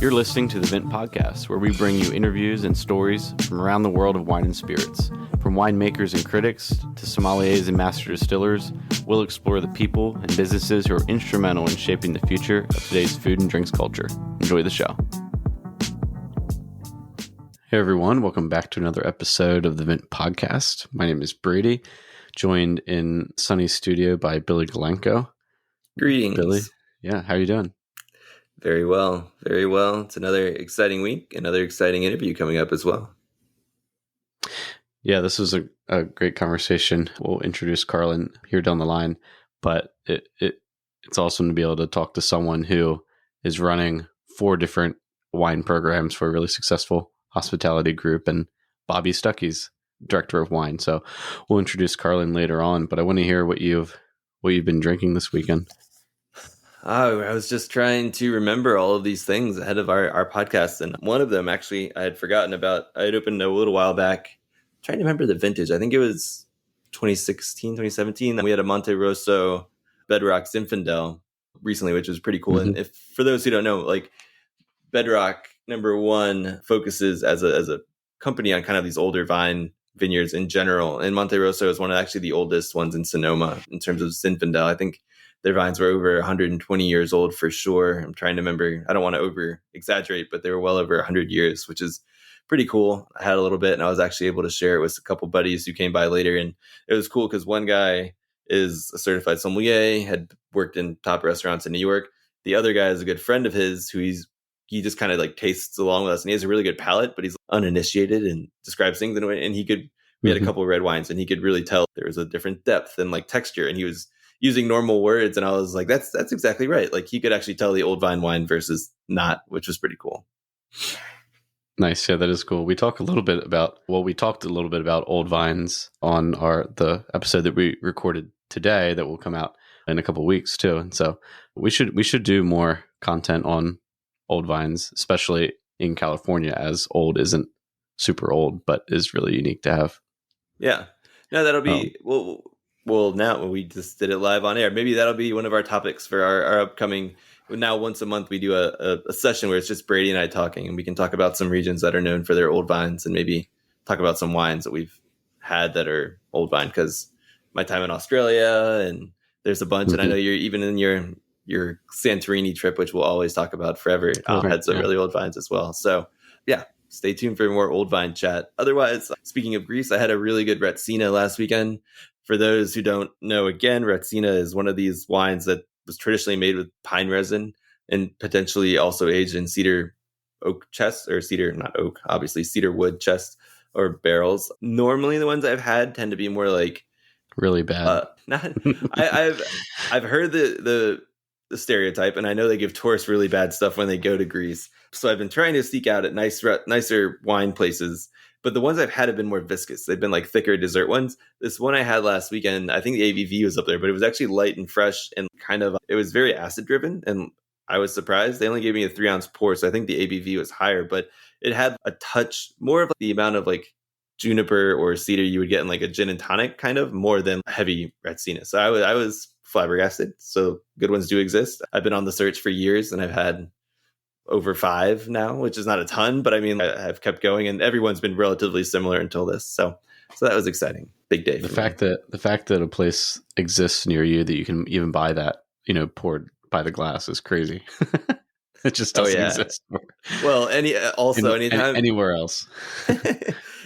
You're listening to the Vent Podcast, where we bring you interviews and stories from around the world of wine and spirits. From winemakers and critics to sommeliers and master distillers, we'll explore the people and businesses who are instrumental in shaping the future of today's food and drinks culture. Enjoy the show. Hey everyone, welcome back to another episode of the Vent Podcast. My name is Brady, joined in Sunny's studio by Billy Galenko. Greetings. Billy, yeah, how are you doing? Very well, very well. It's another exciting week, another exciting interview coming up as well. Yeah, this was a great conversation. We'll introduce Carlin here down the line, but it's awesome to be able to talk to someone who is running 4 different wine programs for a really successful hospitality group, and Bobby Stuckey's director of wine. So we'll introduce Carlin later on, but I want to hear what you've been drinking this weekend. Oh, I was just trying to remember all of these things ahead of our podcast. And one of them, actually, I had forgotten about. I had opened a little while back. I'm trying to remember the vintage. I think it was 2016, 2017. We had a Monte Rosso Bedrock Zinfandel recently, which was pretty cool. Mm-hmm. And for those who don't know, like Bedrock, number one, focuses as a company on kind of these older vine vineyards in general. And Monte Rosso is one of actually the oldest ones in Sonoma in terms of Zinfandel. I think their vines were over 120 years old for sure. I'm trying to remember. I don't want to over exaggerate, but they were well over 100 years, which is pretty cool. I had a little bit, and I was actually able to share it with a couple buddies who came by later. And it was cool because one guy is a certified sommelier, had worked in top restaurants in New York. The other guy is a good friend of his who he just kind of like tastes along with us, and he has a really good palate, but he's uninitiated and describes things in a way. And we had a couple of red wines, and he could really tell there was a different depth and like texture, and he was using normal words, and I was like, that's exactly right. Like he could actually tell the old vine wine versus not, which was pretty cool. Nice. Yeah, that is cool. We talked a little bit about old vines on the episode that we recorded today that will come out in a couple of weeks too. And so we should do more content on old vines, especially in California, as old isn't super old, but is really unique to have. Yeah. No, that'll be well, now we just did it live on air. Maybe that'll be one of our topics for our upcoming. Now, once a month, we do a session where it's just Brady and I talking, and we can talk about some regions that are known for their old vines, and maybe talk about some wines that we've had that are old vine. Because my time in Australia, and there's a bunch, and I know you're even in your Santorini trip, which we'll always talk about forever. Had some really old vines as well. So yeah, stay tuned for more old vine chat. Otherwise, speaking of Greece, I had a really good Retsina last weekend. For those who don't know, again, Retsina is one of these wines that was traditionally made with pine resin and potentially also aged in cedar oak chests, or cedar, not oak, obviously cedar wood chests or barrels. Normally the ones I've had tend to be more like really bad. I've heard the stereotype, and I know they give tourists really bad stuff when they go to Greece. So I've been trying to seek out at nicer wine places. But the ones I've had have been more viscous. They've been like thicker dessert ones. This one I had last weekend, I think the ABV was up there, but it was actually light and fresh, and it was very acid driven. And I was surprised. They only gave me a 3-ounce pour, so I think the ABV was higher, but it had a touch more of the amount of like juniper or cedar you would get in like a gin and tonic, kind of more than heavy Retsina. So I was flabbergasted. So good ones do exist. I've been on the search for years, and I've had over 5 now, which is not a ton, but I mean, I've kept going, and everyone's been relatively similar until this. So that was exciting. Big day. The fact that a place exists near you that you can even buy that, poured by the glass is crazy. It just doesn't exist. Well, anytime anywhere else.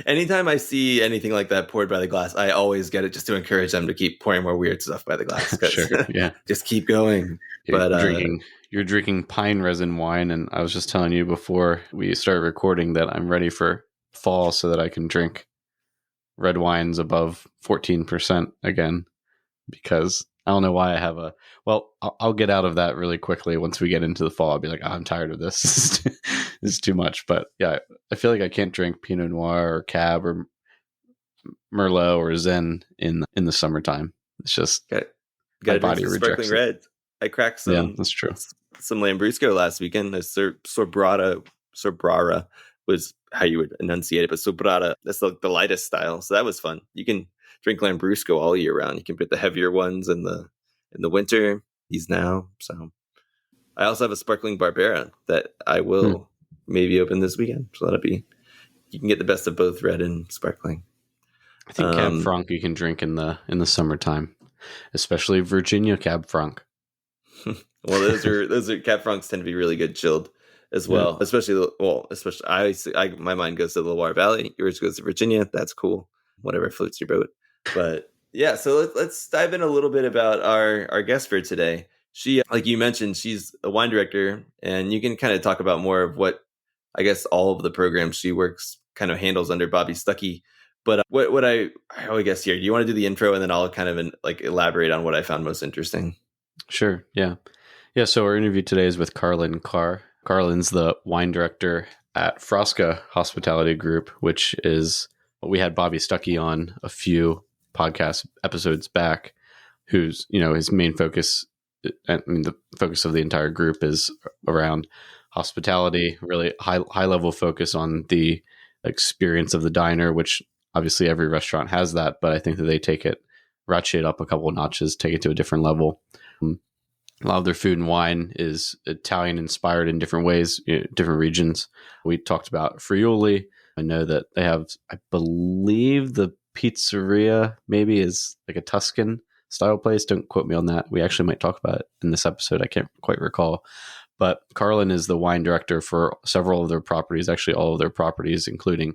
Anytime I see anything like that poured by the glass, I always get it just to encourage them to keep pouring more weird stuff by the glass. Sure, yeah. Just keep going. You're drinking pine resin wine, and I was just telling you before we started recording that I'm ready for fall so that I can drink red wines above 14% again, because I don't know why I have I'll get out of that really quickly once we get into the fall. I'll be like, I'm tired of this. This is too much. But yeah, I feel like I can't drink Pinot Noir or Cab or Merlot or Zen in the summertime. It's just my body rejects red. I cracked some. Yeah, that's true. Some Lambrusco last weekend. The Sobrara was how you would enunciate it, but Sobrara, that's the lightest style. So that was fun. You can drink Lambrusco all year round. You can put the heavier ones in the winter. These now. So I also have a sparkling Barbera that I will maybe open this weekend. So that'll be, you can get the best of both red and sparkling. I think Cab Franc you can drink in the summertime, especially Virginia Cab Franc. Well, those are Cab Francs tend to be really good chilled as well. Yeah. Especially my mind goes to the Loire Valley. Yours goes to Virginia. That's cool. Whatever floats your boat. But yeah, so let's dive in a little bit about our guest for today. She, like you mentioned, she's a wine director, and you can kind of talk about more of what, I guess, all of the programs she works kind of handles under Bobby Stuckey. But what I guess here, do you want to do the intro, and then I'll kind of elaborate on what I found most interesting? Sure. Yeah. So our interview today is with Carlin Karr. Carlin's the wine director at Frasca Hospitality Group, which is what we had Bobby Stuckey on a few podcast episodes back, who's, his main focus, the focus of the entire group is around hospitality, really high level focus on the experience of the diner, which obviously every restaurant has that, but I think that they ratchet up a couple of notches, take it to a different level. A lot of their food and wine is Italian inspired in different ways, different regions. We talked about Friuli. I know that they have, I believe the pizzeria maybe is like a Tuscan style place. Don't quote me on that. We actually might talk about it in this episode. I can't quite recall. But Carlin is the wine director for several of their properties, actually all of their properties, including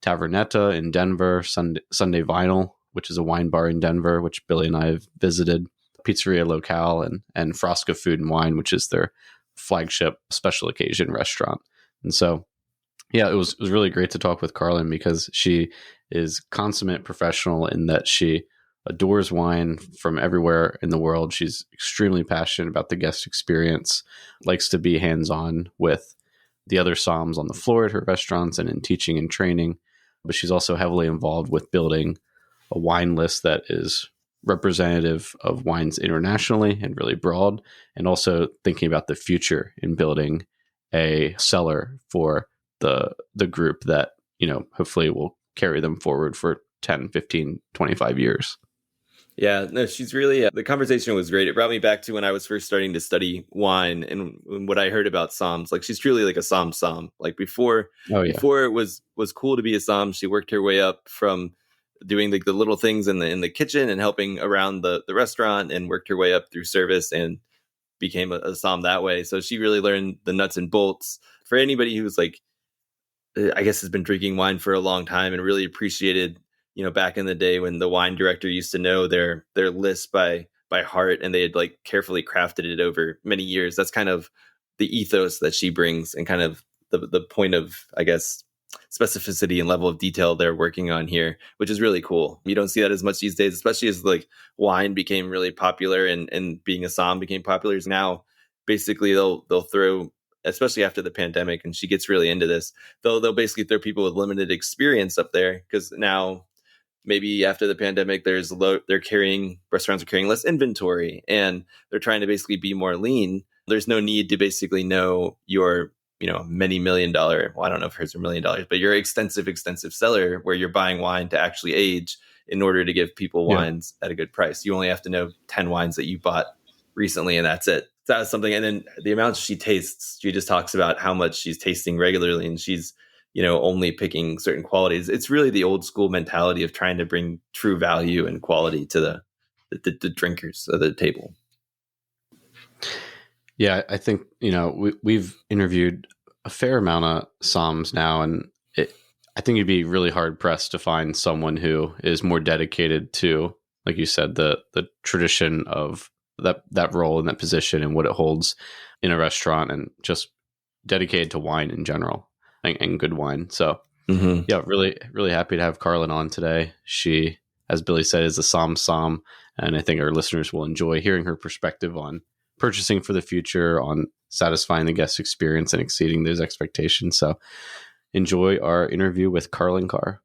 Tavernetta in Denver, Sunday Vinyl, which is a wine bar in Denver, which Billy and I have visited, Pizzeria Locale, and Frasca Food and Wine, which is their flagship special occasion restaurant. And so, yeah, it was really great to talk with Carlin because she is consummate professional in that she adores wine from everywhere in the world. She's extremely passionate about the guest experience, likes to be hands-on with the other somms on the floor at her restaurants and in teaching and training. But she's also heavily involved with building a wine list that is representative of wines internationally and really broad, and also thinking about the future in building a cellar for the group that, hopefully will carry them forward for 10, 15, 25 years. Yeah, no, she's really, the conversation was great. It brought me back to when I was first starting to study wine and what I heard about somms. Like, she's truly like a somm. Like before it was cool to be a somm, she worked her way up from doing the little things in the kitchen and helping around the restaurant, and worked her way up through service and became a somm that way. So she really learned the nuts and bolts. For anybody who's like, I guess, has been drinking wine for a long time and really appreciated, back in the day when the wine director used to know their list by heart, and they had like carefully crafted it over many years. That's kind of the ethos that she brings, and kind of the point of, I guess, specificity and level of detail they're working on here, which is really cool. You don't see that as much these days, especially as like wine became really popular and being a somm became popular. Now, basically they'll throw, especially after the pandemic, and she gets really into this, they'll basically throw people with limited experience up there, because now maybe after the pandemic, restaurants are carrying less inventory, and they're trying to basically be more lean. There's no need to basically know your, many $1 million, well, I don't know if hers are $1 million, but your extensive cellar where you're buying wine to actually age in order to give people wines at a good price. You only have to know 10 wines that you bought recently, and that's it. That's something. And then the amount she tastes, she just talks about how much she's tasting regularly, and she's, only picking certain qualities. It's really the old school mentality of trying to bring true value and quality to the drinkers at the table. Yeah, I think, we've interviewed a fair amount of somms now, and I think you'd be really hard pressed to find someone who is more dedicated to, like you said, the tradition of that role and that position and what it holds in a restaurant, and just dedicated to wine in general and good wine. So yeah, really, really happy to have Carlin on today. She, as Billy said, is a somm, and I think our listeners will enjoy hearing her perspective on purchasing for the future, on satisfying the guest experience and exceeding those expectations. So enjoy our interview with Carlin Karr.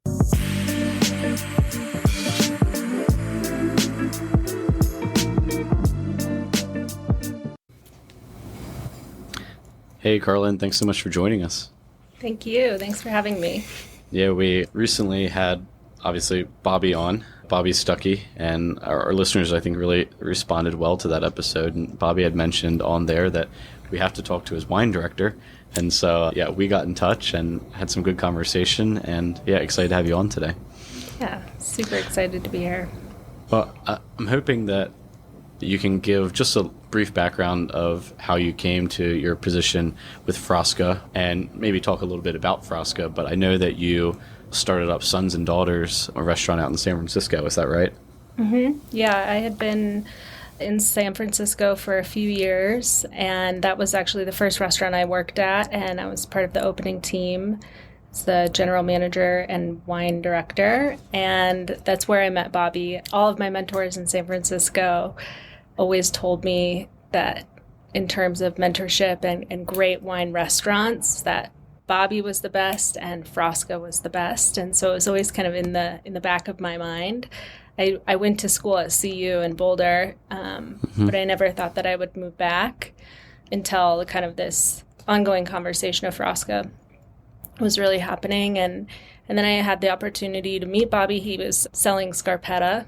Hey, Carlin, thanks so much for joining us. Thank you. Thanks for having me. Yeah, we recently had, obviously, Bobby Stuckey, and our listeners, I think, really responded well to that episode. And Bobby had mentioned on there that we have to talk to his wine director. And so, yeah, we got in touch and had some good conversation, and yeah, excited to have you on today. Yeah, super excited to be here. Well, I'm hoping that you can give just a brief background of how you came to your position with Frasca, and maybe talk a little bit about Frasca. But I know that you started up Sons and Daughters, a restaurant out in San Francisco. Is that right? Mm-hmm. Yeah, I had been in San Francisco for a few years, and that was actually the first restaurant I worked at, and I was part of the opening team as the general manager and wine director, and that's where I met Bobby. All of my mentors in San Francisco always told me that in terms of mentorship and great wine restaurants, that Bobby was the best and Frasca was the best, and so it was always kind of in the back of my mind. I went to school at CU in Boulder, but I never thought that I would move back until kind of this ongoing conversation of Frasca was really happening. And then I had the opportunity to meet Bobby. He was selling Scarpetta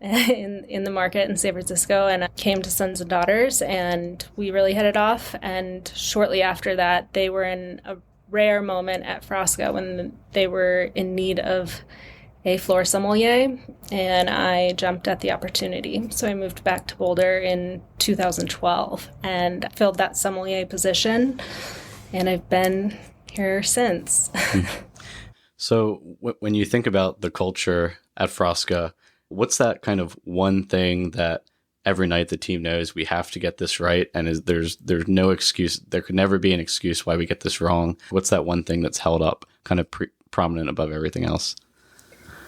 in the market in San Francisco, and I came to Sons and Daughters, and we really hit it off. And shortly after that, they were in a rare moment at Frasca when they were in need of a floor sommelier, and I jumped at the opportunity. So I moved back to Boulder in 2012 and filled that sommelier position, and I've been here since. So when you think about the culture at Frasca, what's that kind of one thing that every night the team knows we have to get this right, and there's no excuse, there could never be an excuse why we get this wrong? What's that one thing that's held up kind of prominent above everything else?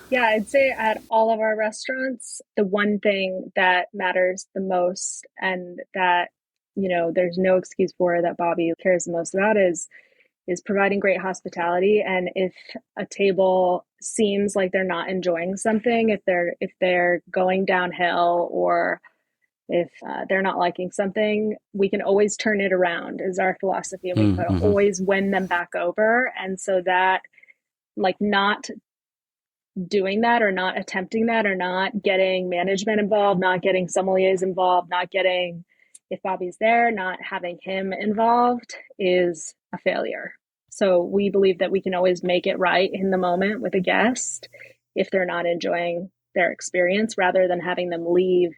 Yeah, I'd say at all of our restaurants, the one thing that matters the most and that, there's no excuse for, that Bobby cares the most about is providing great hospitality. And if a table seems like they're not enjoying something, if they're going downhill, or if they're not liking something, we can always turn it around, is our philosophy. And we can always win them back over. And so that, not doing that, or not attempting that, or not getting management involved, not getting sommeliers involved, if Bobby's there, not having him involved, is a failure. So we believe that we can always make it right in the moment with a guest if they're not enjoying their experience, rather than having them leave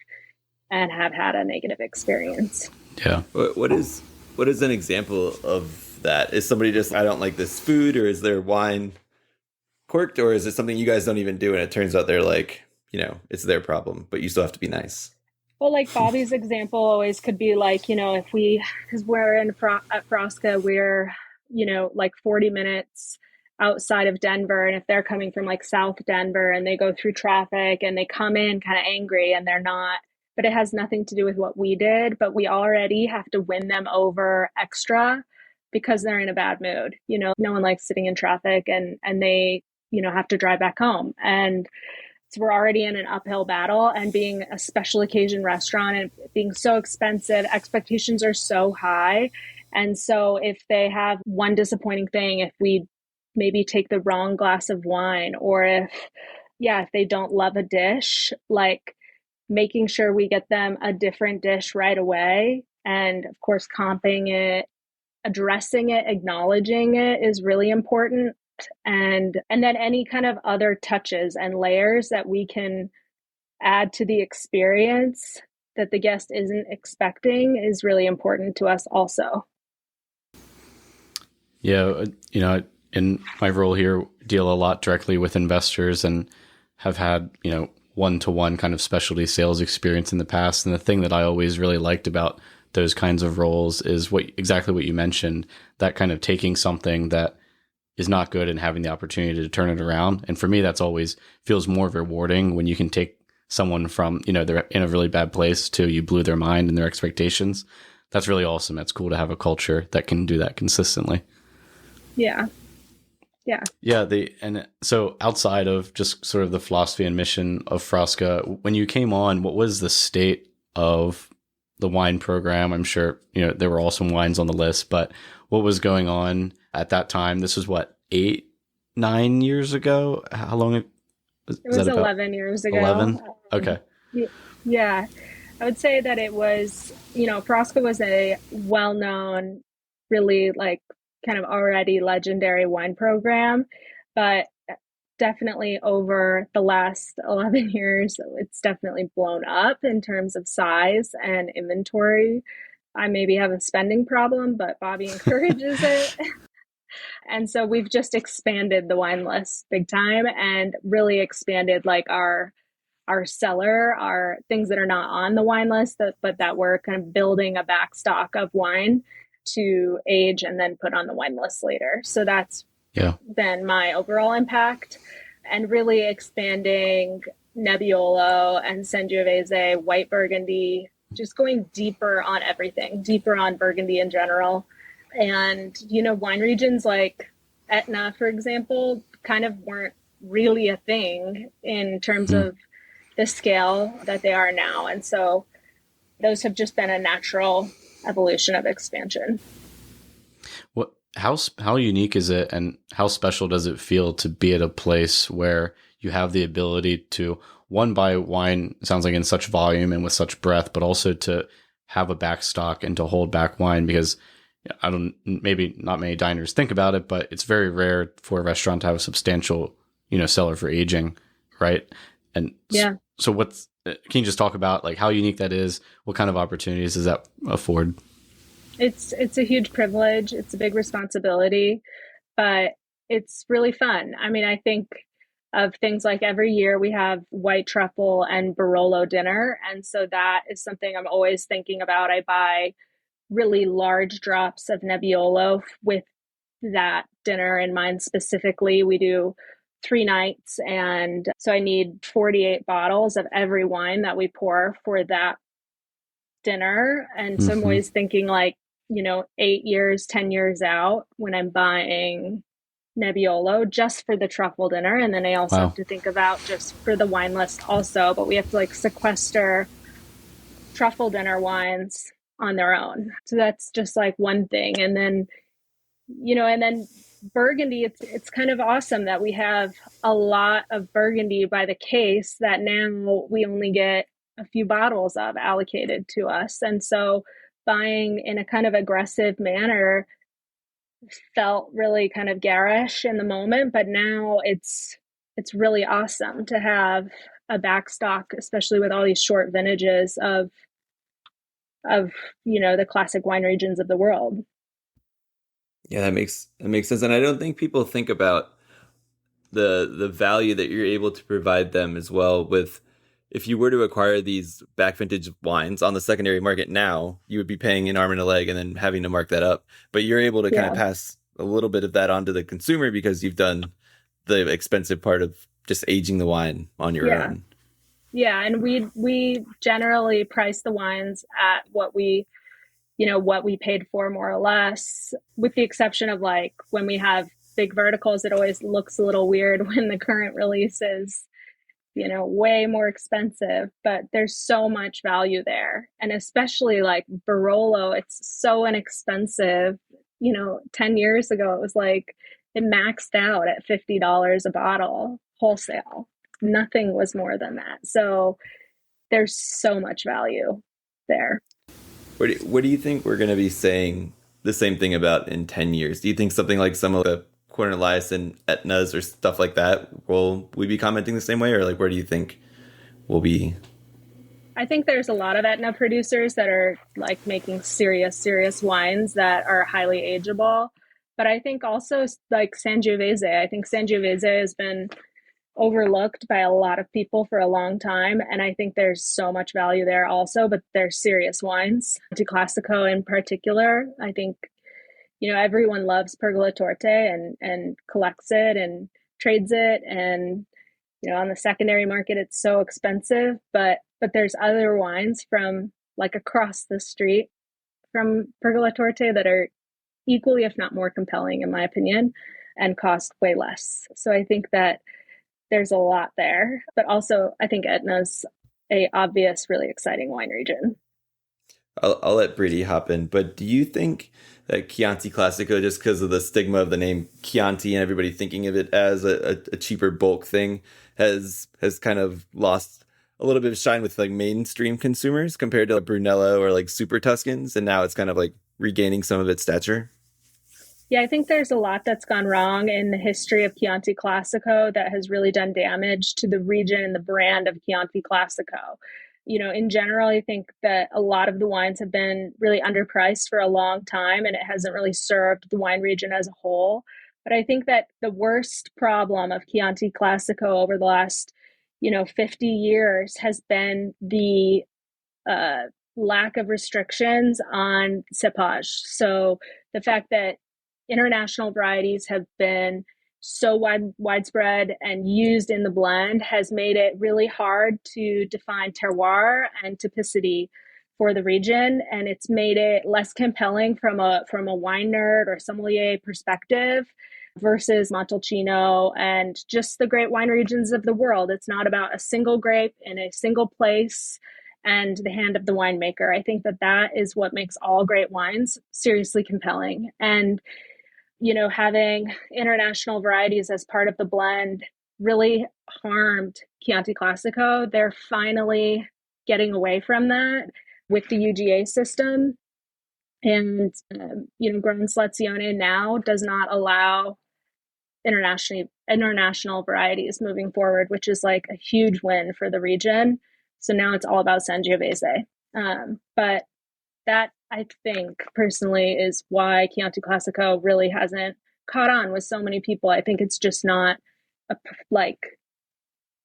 and have had a negative experience. Yeah. What is an example of that? Is somebody just, I don't like this food, or is their wine corked, or is it something you guys don't even do and it turns out they're like, it's their problem, but you still have to be nice? Well, like Bobby's example always could be like, because we're at Frasca, we're, 40 minutes outside of Denver. And if they're coming from like South Denver and they go through traffic and they come in kind of angry, and they're not, but it has nothing to do with what we did, but we already have to win them over extra because they're in a bad mood. No one likes sitting in traffic, and they, have to drive back home. And so we're already in an uphill battle, and being a special occasion restaurant and being so expensive, expectations are so high. And so if they have one disappointing thing, if we maybe take the wrong glass of wine, or if they don't love a dish, making sure we get them a different dish right away. And of course, comping it, addressing it, acknowledging it is really important. And then any kind of other touches and layers that we can add to the experience that the guest isn't expecting is really important to us also. Yeah, in my role here, deal a lot directly with investors and have had, one-to-one kind of specialty sales experience in the past. And the thing that I always really liked about those kinds of roles is exactly what you mentioned, that kind of taking something that is not good and having the opportunity to turn it around. And for me, that's always feels more rewarding when you can take someone from, they're in a really bad place to you blew their mind and their expectations. That's really awesome. It's cool to have a culture that can do that consistently. Yeah. Yeah. Yeah. And so outside of just sort of the philosophy and mission of Frasca, when you came on, what was the state of the wine program? I'm sure, there were awesome wines on the list, but what was going on at that time? This was what, 8-9 years ago? How long? It was 11 years ago. 11? Okay. Yeah. I would say that it was, Frasca was a well-known, really like kind of already legendary wine program, but definitely over the last 11 years, it's definitely blown up in terms of size and inventory. I maybe have a spending problem, but Bobby encourages it. And so we've just expanded the wine list big time and really expanded like our cellar, our things that are not on the wine list, but that we're kind of building a back stock of wine to age and then put on the wine list later. So that's been my overall impact, and really expanding Nebbiolo and Sangiovese, white Burgundy, just going deeper on everything, deeper on Burgundy in general. And, wine regions like Etna, for example, kind of weren't really a thing in terms of the scale that they are now. And so those have just been a natural evolution of expansion. How unique is it, and how special does it feel to be at a place where you have the ability to, one, buy wine, sounds like in such volume and with such breadth, but also to have a back stock and to hold back wine? Because maybe not many diners think about it, but it's very rare for a restaurant to have a substantial, cellar for aging, right? And yeah. So can you just talk about like how unique that is? What kind of opportunities does that afford? It's a huge privilege. It's a big responsibility, but it's really fun. I mean, I think of things like every year we have white truffle and Barolo dinner. And so that is something I'm always thinking about. I buy really large drops of Nebbiolo with that dinner in mind specifically. We do 3 nights, and so I need 48 bottles of every wine that we pour for that dinner. And so I'm always thinking like, 8 years, 10 years out when I'm buying Nebbiolo just for the truffle dinner. And then I also have to think about just for the wine list also, but we have to like sequester truffle dinner wines on their own. So that's just like one thing. And then, Burgundy, it's kind of awesome that we have a lot of Burgundy by the case that now we only get a few bottles of allocated to us. And so buying in a kind of aggressive manner felt really kind of garish in the moment, but now it's really awesome to have a backstock, especially with all these short vintages of the classic wine regions of the world. Yeah, that makes sense. And I don't think people think about the value that you're able to provide them as well. With, if you were to acquire these back vintage wines on the secondary market now, you would be paying an arm and a leg and then having to mark that up. But you're able to kind of pass a little bit of that on to the consumer because you've done the expensive part of just aging the wine on your own. Yeah, and we generally price the wines at what we paid for, more or less, with the exception of like when we have big verticals, it always looks a little weird when the current release is, way more expensive, but there's so much value there. And especially like Barolo, it's so inexpensive. 10 years ago, it was like it maxed out at $50 a bottle wholesale. Nothing was more than that. So there's so much value there. What do you think we're going to be saying the same thing about in 10 years? Do you think something like some of the Cornelius and Etnas or stuff like that, will we be commenting the same way? Or like, where do you think we'll be? I think there's a lot of Etna producers that are like making serious wines that are highly ageable. But I think also like Sangiovese, I think Sangiovese has been overlooked by a lot of people for a long time. And I think there's so much value there also, but they're serious wines. Di Classico in particular, I think, everyone loves Pergola Torte and collects it and trades it. And, on the secondary market, it's so expensive, but there's other wines from like across the street from Pergola Torte that are equally, if not more compelling, in my opinion, and cost way less. So I think that there's a lot there, but also I think Etna's a obvious, really exciting wine region. I'll let Brady hop in, but do you think that Chianti Classico, just because of the stigma of the name Chianti and everybody thinking of it as a cheaper bulk thing, has kind of lost a little bit of shine with like mainstream consumers compared to like Brunello or like Super Tuscans, and now it's kind of like regaining some of its stature. Yeah, I think there's a lot that's gone wrong in the history of Chianti Classico that has really done damage to the region and the brand of Chianti Classico. In general, I think that a lot of the wines have been really underpriced for a long time, and it hasn't really served the wine region as a whole. But I think that the worst problem of Chianti Classico over the last, 50 years has been the uh, lack of restrictions on cepage. So the fact that international varieties have been so widespread and used in the blend has made it really hard to define terroir and typicity for the region, and it's made it less compelling from a wine nerd or sommelier perspective versus Montalcino and just the great wine regions of the world. It's not about a single grape in a single place and the hand of the winemaker. I think that that is what makes all great wines seriously compelling. And having international varieties as part of the blend really harmed Chianti Classico. They're finally getting away from that with the UGA system. And, Gran Selezione now does not allow international varieties moving forward, which is like a huge win for the region. So now it's all about Sangiovese. But that, I think, personally, is why Chianti Classico really hasn't caught on with so many people. I think it's just not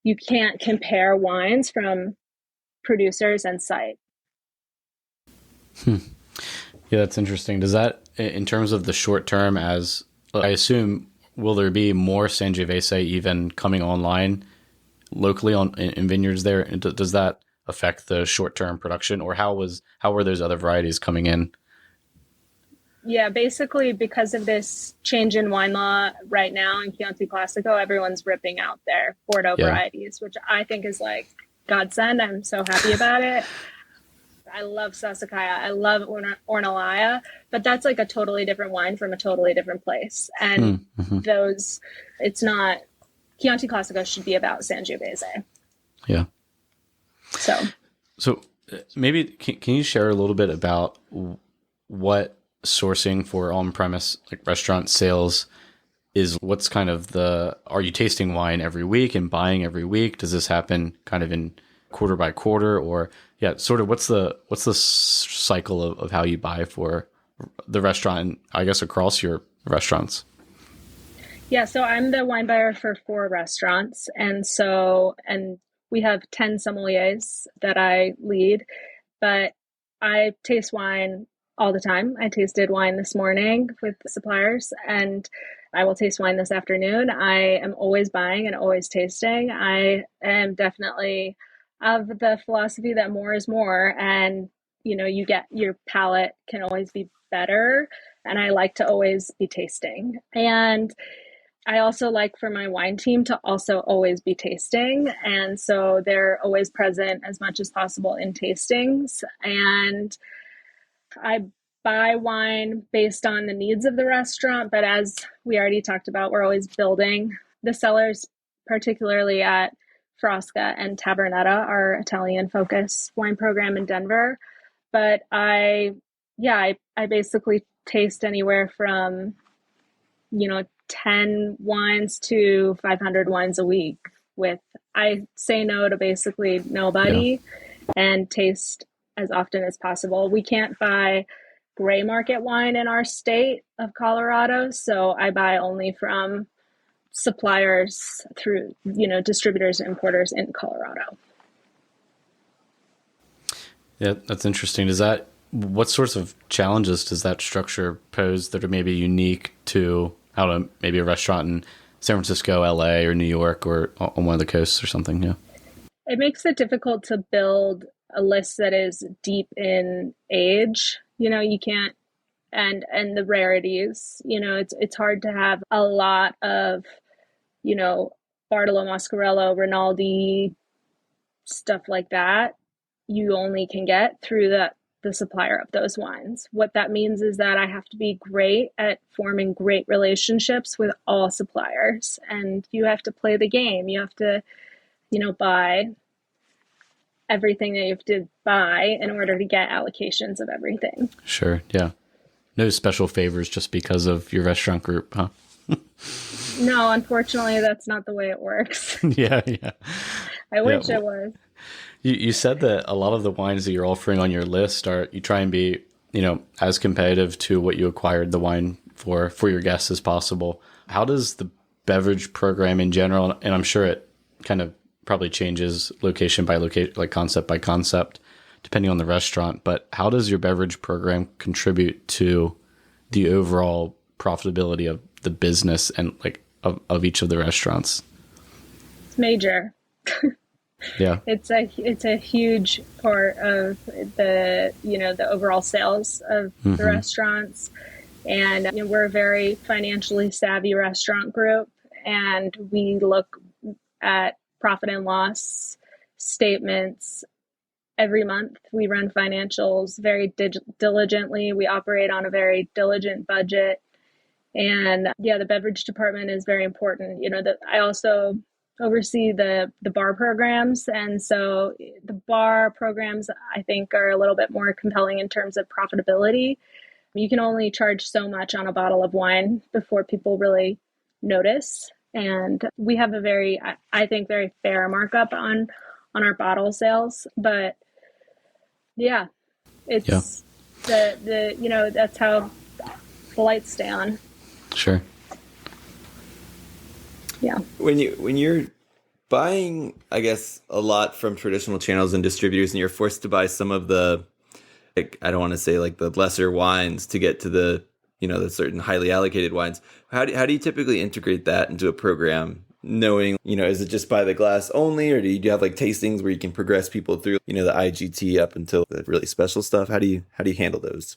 you can't compare wines from producers and site. Yeah, that's interesting. Does that, in terms of the short term, as I assume, will there be more Sangiovese even coming online locally in vineyards there? And does that affect the short-term production, or how were those other varieties coming in? Yeah, basically because of this change in wine law right now in Chianti Classico, everyone's ripping out their Bordeaux varieties, which I think is like godsend. I'm so happy about it. I love Sassicaia. I love Ornellaia, but that's like a totally different wine from a totally different place. And it's not, Chianti Classico should be about Sangiovese. Yeah. So maybe can you share a little bit about what sourcing for on-premise like restaurant sales is? What's kind of are you tasting wine every week and buying every week? Does this happen kind of in quarter by quarter, or sort of what's the cycle of how you buy for the restaurant and I guess across your restaurants? Yeah, so I'm the wine buyer for 4 restaurants, and we have 10 sommeliers that I lead, but I taste wine all the time. I tasted wine this morning with suppliers, and I will taste wine this afternoon. I am always buying and always tasting. I am definitely of the philosophy that more is more, and you get your palate can always be better, and I like to always be tasting. And I also like for my wine team to also always be tasting. And so they're always present as much as possible in tastings. And I buy wine based on the needs of the restaurant. But as we already talked about, we're always building the cellars, particularly at Frasca and Tabernetta, our Italian focused wine program in Denver. But I basically taste anywhere from, 10 wines to 500 wines a week. I say no to basically nobody and taste as often as possible. We can't buy gray market wine in our state of Colorado, so I buy only from suppliers through, distributors and importers in Colorado. Yeah, that's interesting. What sorts of challenges does that structure pose that are maybe unique to, I don't know, maybe a restaurant in San Francisco, LA, or New York, or on one of the coasts or something? Yeah. It makes it difficult to build a list that is deep in age. You can't, and the rarities, it's hard to have a lot of, Bartolo Mascarello, Rinaldi, stuff like that. You only can get through the supplier of those wines. What that means is that I have to be great at forming great relationships with all suppliers, and you have to play the game. You have to, buy everything that you have to buy in order to get allocations of everything. Sure. Yeah. No special favors just because of your restaurant group, huh? No, unfortunately, that's not the way it works. Yeah. Yeah. I Yeah. wish it was. You said that a lot of the wines that you're offering on your list are, you try and be, as competitive to what you acquired the wine for your guests as possible. How does the beverage program in general, and I'm sure it kind of probably changes location by location, like concept by concept, depending on the restaurant, but how does your beverage program contribute to the overall profitability of the business and like of each of the restaurants? It's major. Yeah. It's a huge part of the overall sales of the restaurants. And we're a very financially savvy restaurant group, and we look at profit and loss statements every month. We run financials very diligently. We operate on a very diligent budget. And yeah, the beverage department is very important. I also oversee the bar programs. And so the bar programs, I think, are a little bit more compelling in terms of profitability. You can only charge so much on a bottle of wine before people really notice. And we have a very, I think, very fair markup on our bottle sales. But yeah, it's that's how the lights stay on. Sure. Yeah. When you're buying, I guess, a lot from traditional channels and distributors, and you're forced to buy some of the, like, I don't want to say like the lesser wines to get to the the certain highly allocated wines. How do you typically integrate that into a program? Knowing, is it just by the glass only, or do you have like tastings where you can progress people through, the IGT up until the really special stuff? How do you handle those?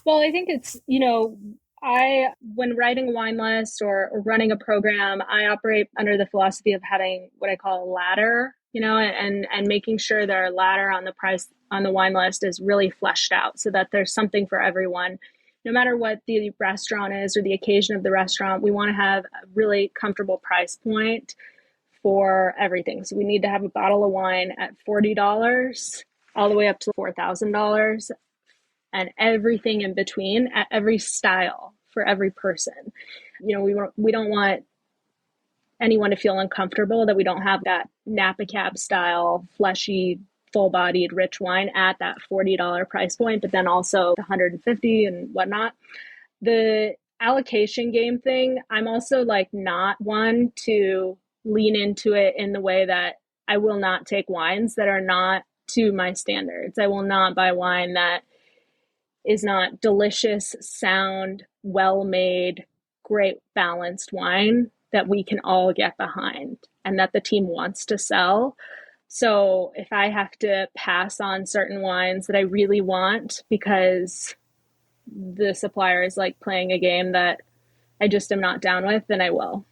Well, I think it's, when writing a wine list or running a program, I operate under the philosophy of having what I call a ladder, and making sure that our ladder on the price on the wine list is really fleshed out so that there's something for everyone. No matter what the restaurant is or the occasion of the restaurant, we want to have a really comfortable price point for everything. So we need to have a bottle of wine at $40 all the way up to $4,000, and everything in between at every style for every person. We don't want anyone to feel uncomfortable that we don't have that Napa Cab style, fleshy, full-bodied, rich wine at that $40 price point, but then also the $150 and whatnot. The allocation game thing, I'm also like not one to lean into it in the way that I will not take wines that are not to my standards. I will not buy wine that is not delicious, sound, well-made, great balanced wine that we can all get behind and that the team wants to sell. So if I have to pass on certain wines that I really want because the supplier is like playing a game that I just am not down with, then I will.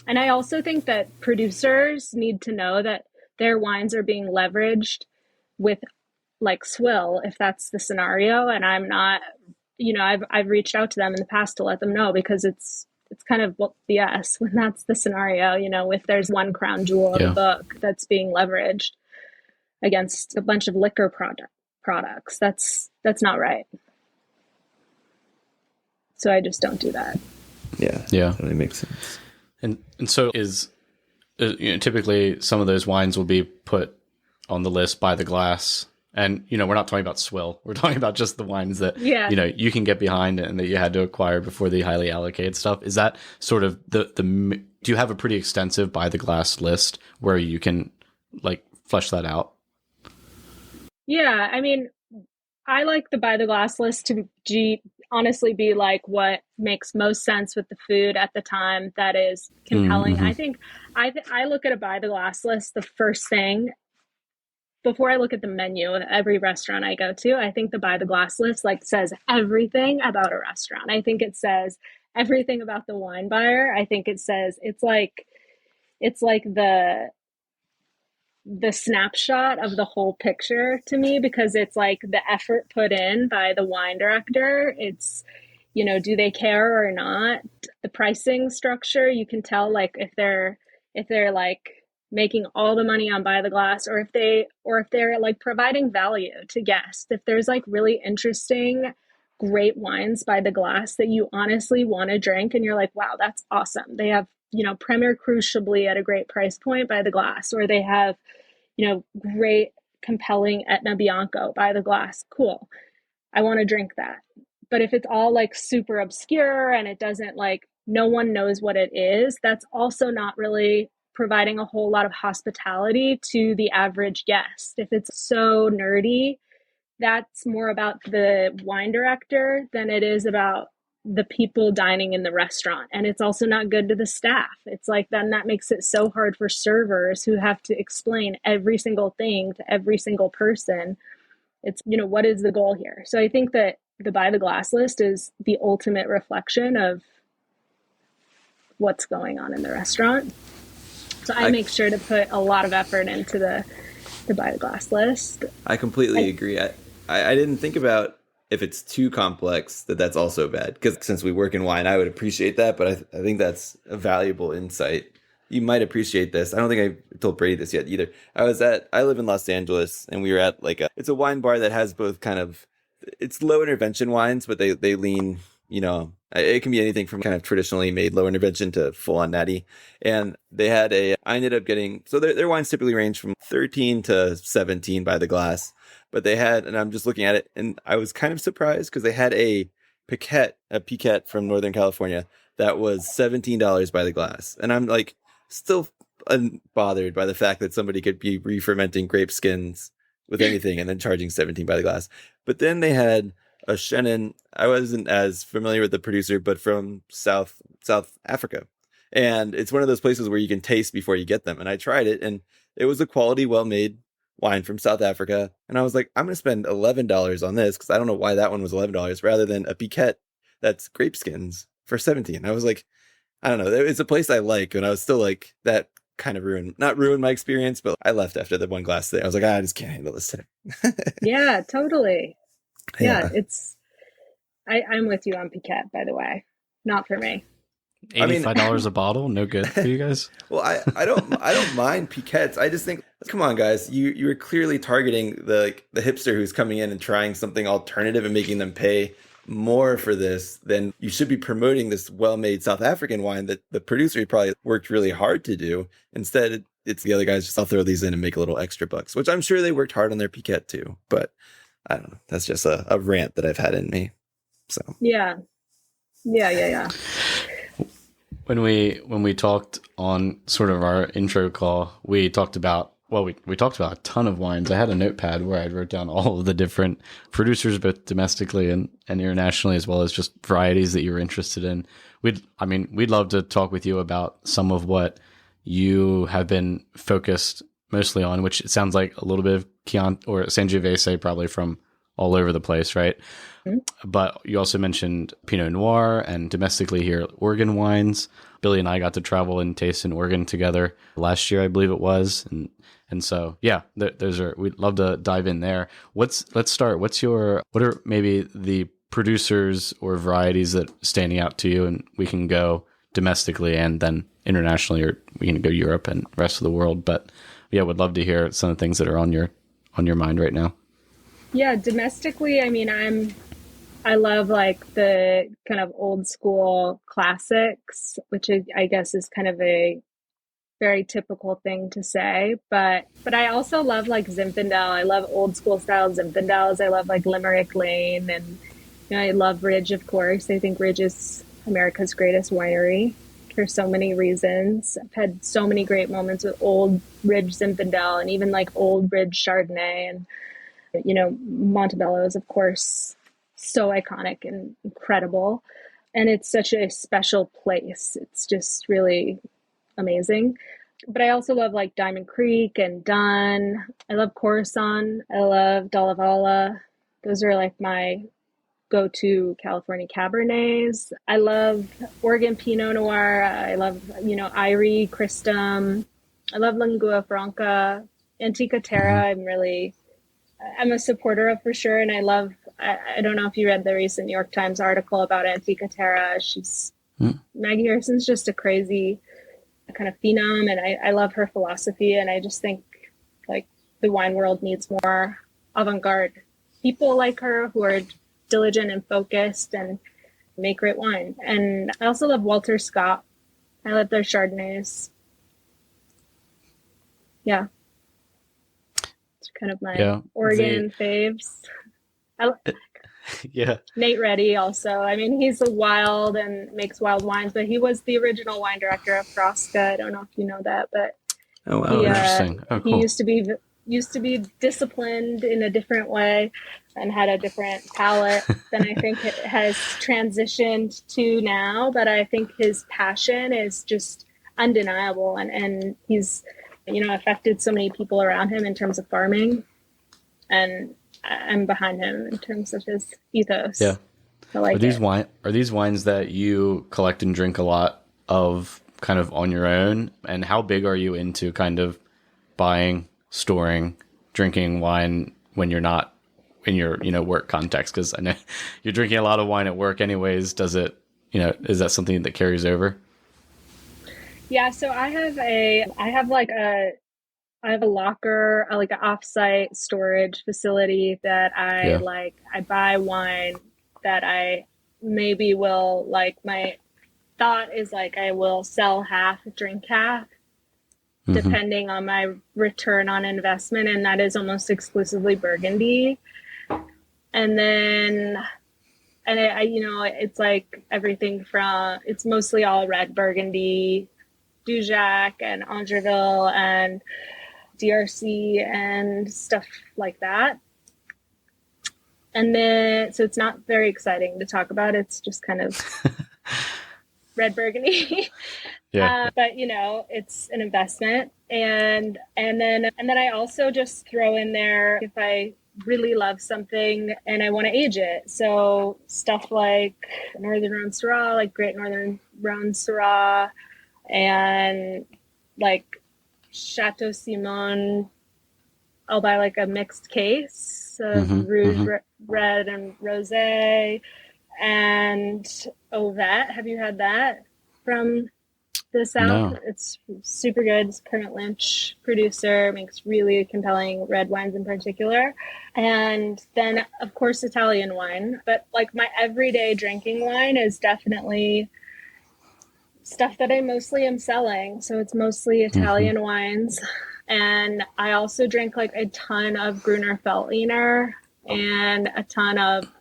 And I also think that producers need to know that their wines are being leveraged with like swill, if that's the scenario. And I'm not, I've reached out to them in the past to let them know, because it's kind of BS when that's the scenario, if there's one crown jewel of the book that's being leveraged against a bunch of liquor products. That's not right. So I just don't do that. Yeah. That really makes sense. And so is typically some of those wines will be put on the list by the glass. And, we're not talking about swill. We're talking about just the wines that, you can get behind and that you had to acquire before the highly allocated stuff. Is that sort of do you have a pretty extensive by the glass list where you can like flesh that out? Yeah. I mean, I like the by the glass list to honestly be like what makes most sense with the food at the time that is compelling. Mm-hmm. I think I look at a by the glass list the first thing before I look at the menu of every restaurant I go to. I think the by the glass list like says everything about a restaurant. I think it says everything about the wine buyer. I think it says it's like the snapshot of the whole picture to me, because it's like the effort put in by the wine director. It's, do they care or not? The pricing structure, you can tell like if they're like making all the money on buy the glass, or if they're like providing value to guests. If there's like really interesting, great wines by the glass that you honestly want to drink and you're like, wow, that's awesome. They have, Premier Cruise Chablis at a great price point by the glass, or they have, great compelling Etna Bianco by the glass. Cool. I want to drink that. But if it's all like super obscure and it doesn't like, no one knows what it is, that's also not really providing a whole lot of hospitality to the average guest. If it's so nerdy, that's more about the wine director than it is about the people dining in the restaurant. And it's also not good to the staff. It's like then that makes it so hard for servers who have to explain every single thing to every single person. It's, what is the goal here? So I think that the buy the glass list is the ultimate reflection of what's going on in the restaurant. So I make sure to put a lot of effort into the buy the glass list. I completely agree. I didn't think about if it's too complex that's also bad, because since we work in wine, I would appreciate that, but I think that's a valuable insight. You might appreciate this. I don't think I told Brady this yet either. I live in Los Angeles, and we were at it's a wine bar that has both kind of, it's low intervention wines, but they lean, it can be anything from kind of traditionally made low intervention to full on natty. And I ended up getting, so their wines typically range from 13 to 17 by the glass, but and I'm just looking at it, and I was kind of surprised because they had a Piquette from Northern California that was $17 by the glass. And I'm like, still unbothered by the fact that somebody could be re-fermenting grape skins with anything and then charging 17 by the glass. But then they had a Chenin. I wasn't as familiar with the producer, but from South Africa. And it's one of those places where you can taste before you get them. And I tried it, and it was a quality, well-made wine from South Africa. And I was like, I'm going to spend $11 on this because I don't know why that one was $11 rather than a Piquette that's grape skins for 17. I was like, I don't know. It's a place I like, and I was still like, that kind of not ruined my experience, but I left after the one glass today. I was like, I just can't handle this today. Yeah, totally. Yeah, I'm with you on Piquette, by the way. Not for me. $85 a bottle, no good for you guys. Well, I don't mind Piquettes. I just think, come on, guys, you are clearly targeting the hipster who's coming in and trying something alternative and making them pay more for this. Then you should be promoting this well-made South African wine that the producer probably worked really hard to do. Instead, it's the other guys just, I'll throw these in and make a little extra bucks, which I'm sure they worked hard on their Piquette too. But I don't know. That's just a rant that I've had in me. So yeah. When we talked on sort of our intro call, we talked about we talked about a ton of wines. I had a notepad where I wrote down all of the different producers, both domestically and internationally, as well as just varieties that you were interested in. We'd love to talk with you about some of what you have been focused mostly on, which it sounds like a little bit of Chianti or Sangiovese, probably from all over the place, right? Mm-hmm. But you also mentioned Pinot Noir and domestically here, Oregon wines. Billy and I got to travel and taste in Oregon together last year, I believe it was. And so, yeah, we'd love to dive in there. Let's start. What are maybe the producers or varieties that standing out to you? And we can go domestically and then internationally, or we can go Europe and rest of the world. But yeah, would love to hear some of the things that are on your mind right now. Yeah, domestically, I love like the kind of old school classics, which I guess is kind of a very typical thing to say, but I also love like Zinfandel. I love old school style Zinfandels. I love like Limerick Lane, and I love Ridge, of course. I think Ridge is America's greatest winery for so many reasons. I've had so many great moments with old Ridge Zinfandel and even like old Ridge Chardonnay, and Montebello is, of course, so iconic and incredible. And it's such a special place. It's just really amazing. But I also love like Diamond Creek and Dunn. I love Coruscant. I love Dalavala. Those are like my go-to California Cabernets. I love Oregon Pinot Noir. I love, Irie, Cristom. I love Lingua Franca. Antica Terra, I'm a supporter of for sure. And I don't know if you read the recent New York Times article about Antica Terra. Maggie Harrison's just a crazy kind of phenom, and I love her philosophy. And I just think like the wine world needs more avant-garde people like her who are diligent and focused and make great wine. And I also love Walter Scott. I love their Chardonnays. Yeah. It's kind of my Oregon faves. Yeah. Nate Reddy also. I mean, he's a wild and makes wild wines, but he was the original wine director of Frasca. I don't know if you know that, but oh wow, interesting. Oh, cool. He used to be disciplined in a different way and had a different palate than I think it has transitioned to now. But I think his passion is just undeniable, and he's, you know, affected so many people around him in terms of farming, and I'm behind him in terms of his ethos. Yeah. I like are these wines that you collect and drink a lot of kind of on your own? And how big are you into kind of buying, storing, drinking wine when you're not in your, you know, work context? Because I know you're drinking a lot of wine at work anyways. Does it, you know, is that something that carries over? Yeah, so I have a locker, like an offsite storage facility that I buy wine that I maybe will, like, my thought is like I will sell half, drink half, depending on my return on investment. And that is almost exclusively Burgundy. And then, and I you know, it's like everything from, it's mostly all red Burgundy, Dujac and Angeville and DRC and stuff like that. And then, so it's not very exciting to talk about. It's just kind of red Burgundy. Yeah. But you know, it's an investment. And then I also just throw in there if I really love something and I want to age it. So stuff like Northern Rhone Syrah, like Great Northern Rhone Syrah, and like Chateau Simon, I'll buy like a mixed case of Rouge, Red, and Rosé, and Ovette. Have you had that from the South? No. It's super good. It's Kermit Lynch producer, makes really compelling red wines in particular. And then, of course, Italian wine. But like my everyday drinking wine is definitely stuff that I mostly am selling. So it's mostly Italian wines. And I also drink like a ton of Gruner Veltliner and a ton of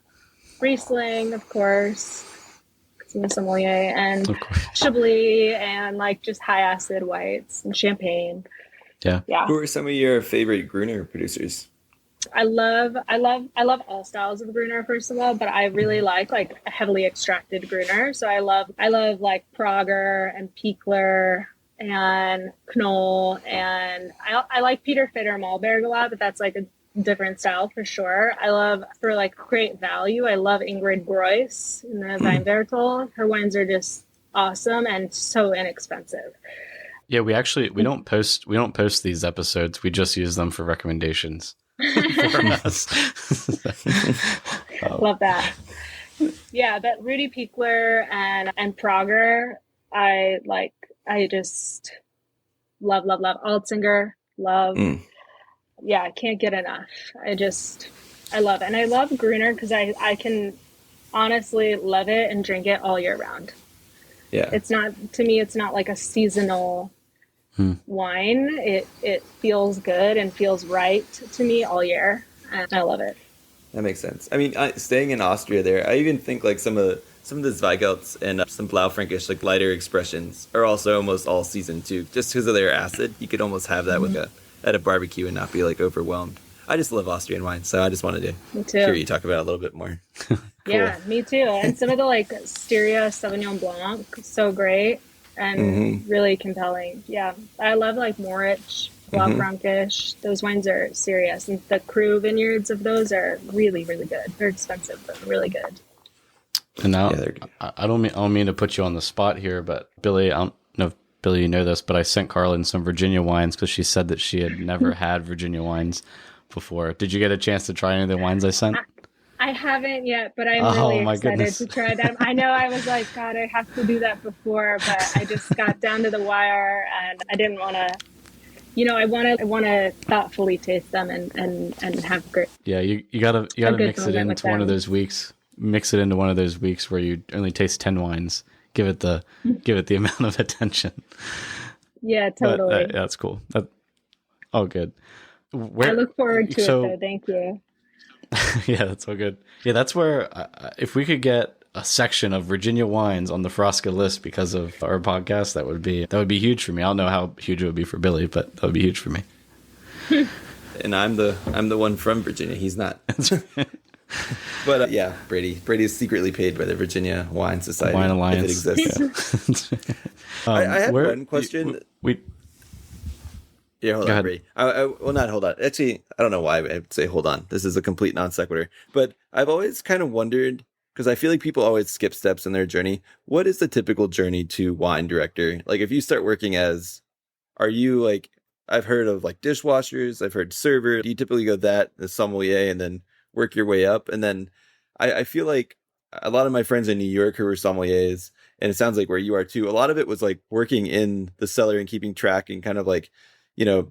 Riesling, of course, because I'm a sommelier, and Chablis, and like just high acid whites and champagne. Yeah. Who are some of your favorite Gruner producers? I love all styles of Gruner, first of all, but I really like a heavily extracted Gruner. So I love like Prager and Pichler and Knoll, and I like Peter Fitter Malberg a lot, but that's like a different style for sure. I love, for like great value, I love Ingrid Groys in the Weinviertel. Her wines are just awesome and so inexpensive. Yeah, we don't post these episodes. We just use them for recommendations. For us. Love that. Yeah, but Rudy Pichler and Prager, I just love Altzinger, love. Yeah, I can't get enough. I love it. And I love Gruner because I can honestly love it and drink it all year round. Yeah. It's not like a seasonal wine. It feels good and feels right to me all year. And I love it. That makes sense. I mean, staying in Austria there, I even think like some of the Zweigelts and some Blaufränkisch, like lighter expressions, are also almost all season too. Just because of their acid, you could almost have that with at a barbecue and not be like overwhelmed. I just love Austrian wine, so I just wanted to hear you talk about it a little bit more. Cool. Yeah, me too. And some of the like Styria Sauvignon Blanc, so great and really compelling. Yeah, I love like Moritz, Blaufränkisch. Those wines are serious, and the Cru vineyards of those are really, really good. They're expensive, but really good. And now, I don't mean to put you on the spot here, but Billy, I don't know if Billy, you know this, but I sent Carlin some Virginia wines because she said that she had never had Virginia wines before. Did you get a chance to try any of the wines I sent? I haven't yet, but I'm Oh really my excited goodness. to try that. I know I was like, God, I have to do that before, but I just got down to the wire and I didn't want to, I want to thoughtfully taste them and have Yeah, you a gotta good mix it moment with into one of them. those weeks. Mix it into one of those weeks where you only taste 10 wines. Give it the amount of attention. Yeah, But totally. that's cool. Oh, good. I Where look forward to it though. so Thank you. yeah, that's all good. Yeah, that's where if we could get a section of Virginia wines on the Frasca list because of our podcast, that would be huge for me. I don't know how huge it would be for Billy, but that would be huge for me. And I'm the one from Virginia. He's not. But yeah, Brady's secretly paid by the Virginia Wine Society, Wine if it Alliance. exists. Yeah. I had where one question. we Yeah, hold Go on, ahead. Brady. Well, not hold on. Actually, I don't know why I would say hold on. This is a complete non sequitur. But I've always kind of wondered, because I feel like people always skip steps in their journey. What is the typical journey to wine director? Like, if you start working are you like, I've heard of like dishwashers, I've heard server. Do you typically go that, the sommelier, and then work your way up? And then I feel like a lot of my friends in New York who were sommeliers, and it sounds like where you are too, a lot of it was like working in the cellar and keeping track and kind of like,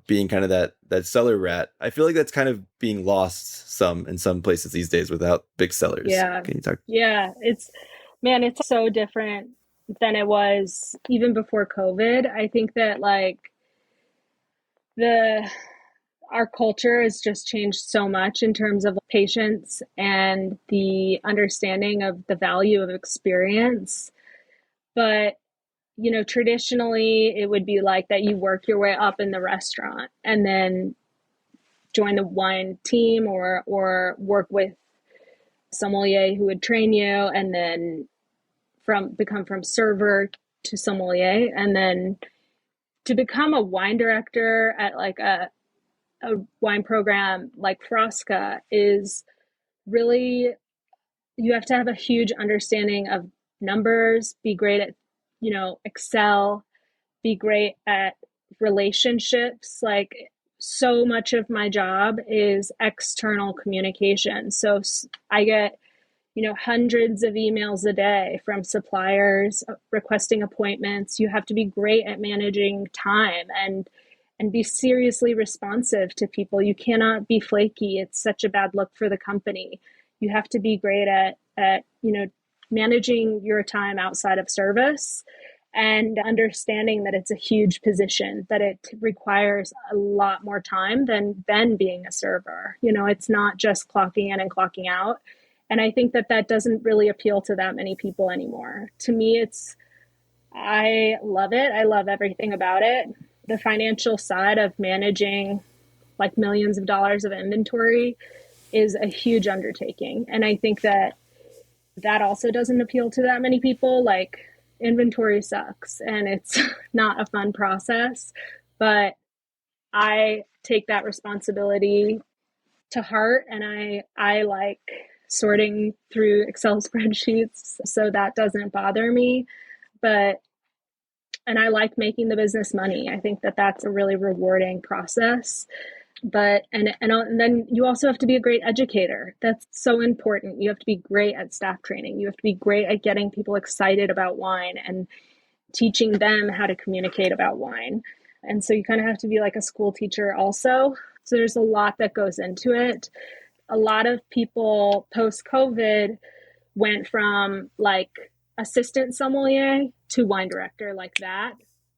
being kind of that cellar rat. I feel like that's kind of being lost some in some places these days without big cellars. Yeah. Can you talk? Yeah. It's so different than it was even before COVID. I think that like the our culture has just changed so much in terms of patience and the understanding of the value of experience. But, traditionally it would be like that you work your way up in the restaurant and then join the wine team or work with sommelier who would train you and then become from server to sommelier and then to become a wine director at like a wine program like Frasca is really, you have to have a huge understanding of numbers, be great at, Excel, be great at relationships. Like so much of my job is external communication. So I get, hundreds of emails a day from suppliers requesting appointments. You have to be great at managing time and be seriously responsive to people. You cannot be flaky. It's such a bad look for the company. You have to be great at managing your time outside of service and understanding that it's a huge position, that it requires a lot more time than being a server. It's not just clocking in and clocking out. And I think that doesn't really appeal to that many people anymore. To me, I love it. I love everything about it. The financial side of managing like millions of dollars of inventory is a huge undertaking. And I think that also doesn't appeal to that many people. Like inventory sucks and it's not a fun process, but I take that responsibility to heart and I like sorting through Excel spreadsheets, so that doesn't bother me. But and I like making the business money. I think that that's a really rewarding process. But and then you also have to be a great educator. That's so important. You have to be great at staff training. You have to be great at getting people excited about wine and teaching them how to communicate about wine. And so you kind of have to be like a school teacher also. So there's a lot that goes into it. A lot of people post COVID went from like assistant sommelier to wine director like that.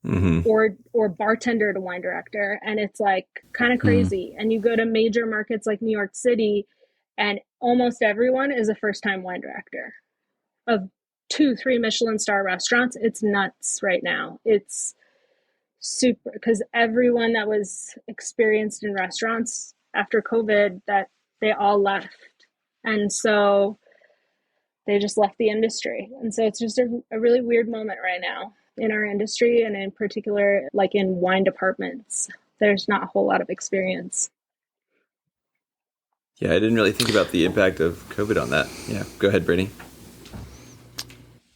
Mm-hmm. Or bartender to wine director, and it's like kind of crazy. And you go to major markets like New York City and almost everyone is a first-time wine director of 2-3 Michelin star restaurants. It's nuts right now. It's super, because everyone that was experienced in restaurants after COVID, that they all left, and so they just left the industry. And so it's just a really weird moment right now in our industry, and in particular, like in wine departments. There's not a whole lot of experience. Yeah, I didn't really think about the impact of COVID on that. Yeah, go ahead, Brittany.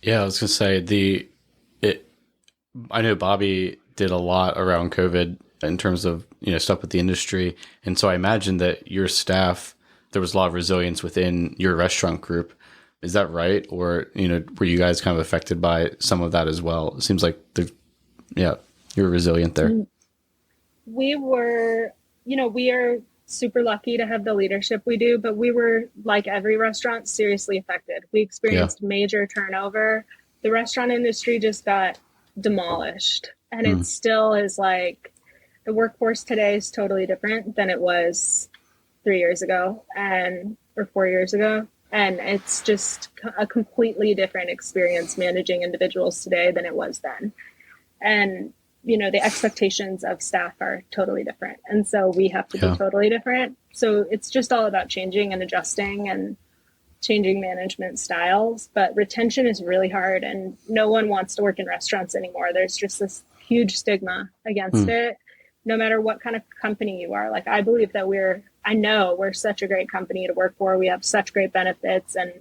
Yeah, I was gonna say I know Bobby did a lot around COVID in terms of stuff with the industry, and so I imagine that your staff there was a lot of resilience within your restaurant group. Is that right? Or, were you guys kind of affected by some of that as well? It seems like you were resilient there. We were, we are super lucky to have the leadership we do, but we were, like every restaurant, seriously affected. We experienced major turnover. The restaurant industry just got demolished, and it still is like, the workforce today is totally different than it was 3 years ago or 4 years ago. And it's just a completely different experience managing individuals today than it was then. And the expectations of staff are totally different. And so we have to be totally different. So it's just all about changing and adjusting and changing management styles. But retention is really hard, and no one wants to work in restaurants anymore. There's just this huge stigma against it, no matter what kind of company you are. Like, I believe that I know we're such a great company to work for. We have such great benefits, and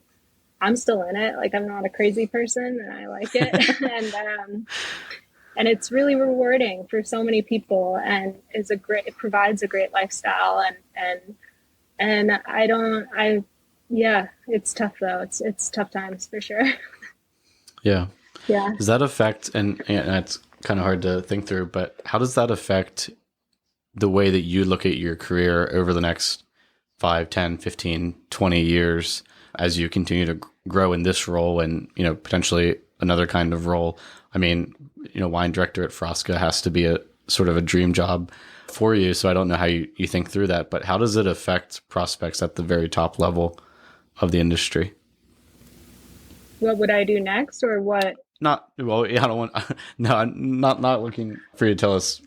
I'm still in it. Like, I'm not a crazy person, and I like it. And it's really rewarding for so many people, and it provides a great lifestyle. And it's tough though. It's tough times for sure. Yeah. Yeah. Does that affect, and it's kind of hard to think through, but how does that affect the way that you look at your career over the next 5, 10, 15, 20 years as you continue to grow in this role and, potentially another kind of role? I mean, wine director at Frasca has to be a sort of a dream job for you. So I don't know how you think through that, but how does it affect prospects at the very top level of the industry? What would I do next, or what? I don't want, no, I'm not looking for you to tell us,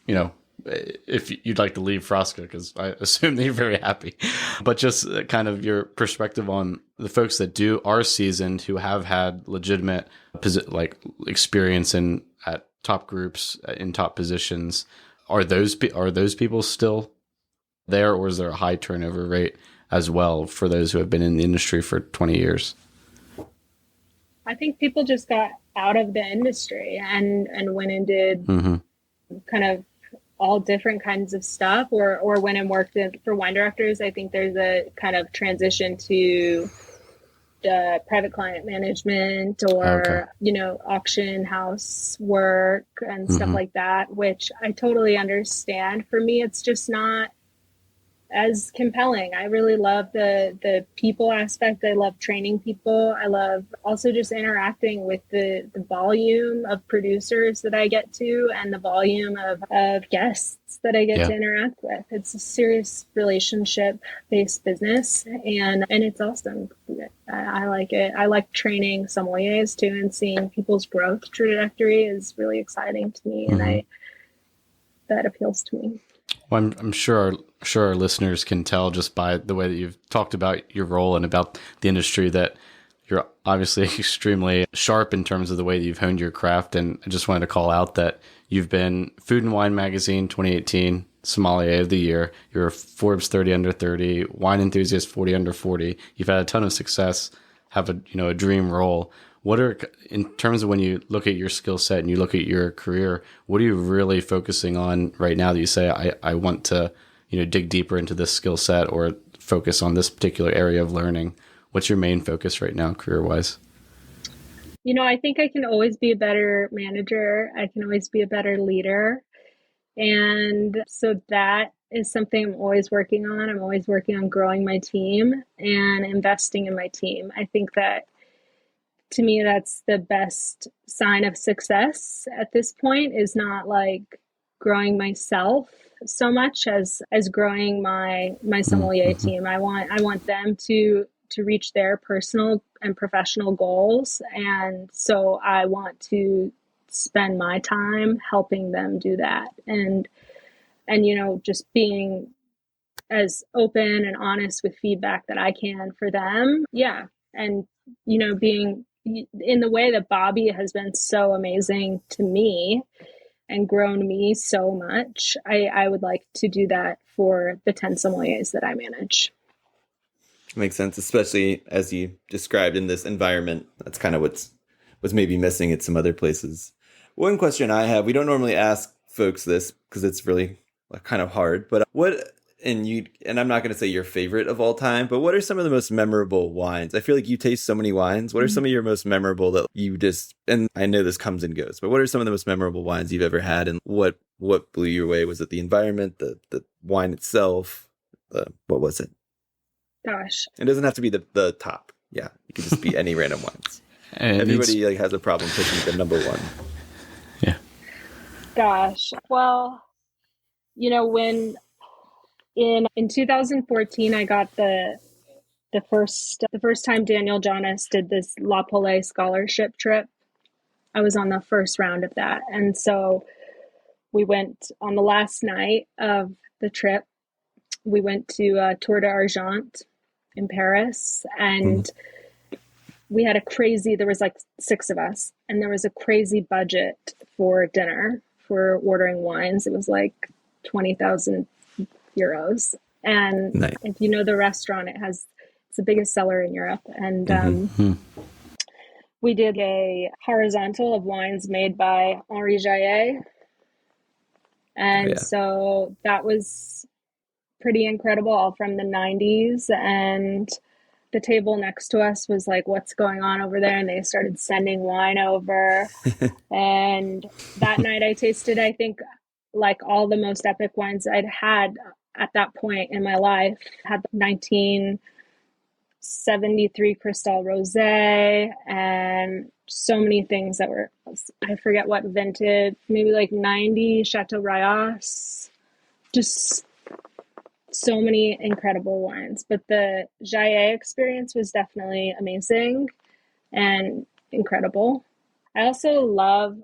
if you'd like to leave Frasca, because I assume that you're very happy, but just kind of your perspective on the folks that are seasoned, who have had legitimate experience at top groups, in top positions. Are those people still there, or is there a high turnover rate as well for those who have been in the industry for 20 years? I think people just got out of the industry and went and did kind of all different kinds of stuff, or went and worked for wine directors. I think there's a kind of transition to private client management, or auction house work and stuff like that, which I totally understand. For me, it's just not as compelling. I really love the people aspect. I love training people. I love also just interacting with the volume of producers that I get to, and the volume of guests that I get to interact with. It's a serious relationship-based business, and it's awesome. I like it. I like training sommeliers too, and seeing people's growth trajectory is really exciting to me, and that appeals to me. Well, I'm sure our listeners can tell just by the way that you've talked about your role and about the industry that you're obviously extremely sharp in terms of the way that you've honed your craft. And I just wanted to call out that you've been Food and Wine Magazine 2018 Sommelier of the Year. You're Forbes 30 Under 30, Wine Enthusiast 40 Under 40. You've had a ton of success, have a dream role. What are, in terms of when you look at your skill set and you look at your career, what are you really focusing on right now that you say, I want to, dig deeper into this skill set or focus on this particular area of learning? What's your main focus right now, career-wise? I think I can always be a better manager. I can always be a better leader. And so that is something I'm always working on. I'm always working on growing my team and investing in my team. I think that, to me, that's the best sign of success at this point, is not like growing myself so much as growing my sommelier team. I want them to reach their personal and professional goals. And so I want to spend my time helping them do that. And just being as open and honest with feedback that I can for them. Yeah. And, being in the way that Bobby has been so amazing to me and grown me so much, I would like to do that for the 10 sommeliers that I manage. Makes sense, especially as you described in this environment. That's kind of what's maybe missing at some other places. One question I have, we don't normally ask folks this because it's really kind of hard, but what and I'm not going to say your favorite of all time, but what are some of the most memorable wines? I feel like you taste so many wines. What are some of your most memorable that you just, and I know this comes and goes, but what are some of the most memorable wines you've ever had, and what blew you away? Was it the environment, the wine itself? What was it? Gosh. It doesn't have to be the top. Yeah, it could just be any random wines. And everybody like has a problem picking the number one. Yeah. Gosh. Well, when in 2014 I got the first time Daniel Jonas did this La Pole scholarship trip. I was on the first round of that. And so we went on the last night of the trip. We went to Tour d'Argent in Paris, and we had there was like 6 of us, and there was a crazy budget for dinner for ordering wines. It was like 20,000 euros. And nice. If you know the restaurant, it's the biggest seller in Europe. And we did a horizontal of wines made by Henri Jaillet. And so that was pretty incredible, all from the 90s. And the table next to us was like, what's going on over there? And they started sending wine over. And that night I tasted, I think, like all the most epic wines I'd had at that point in my life. Had 1973 Cristal Rosé and so many things that were, I forget what vintage, maybe like 90 Chateau Rayas. Just so many incredible wines. But the Jaillet experience was definitely amazing and incredible. I also love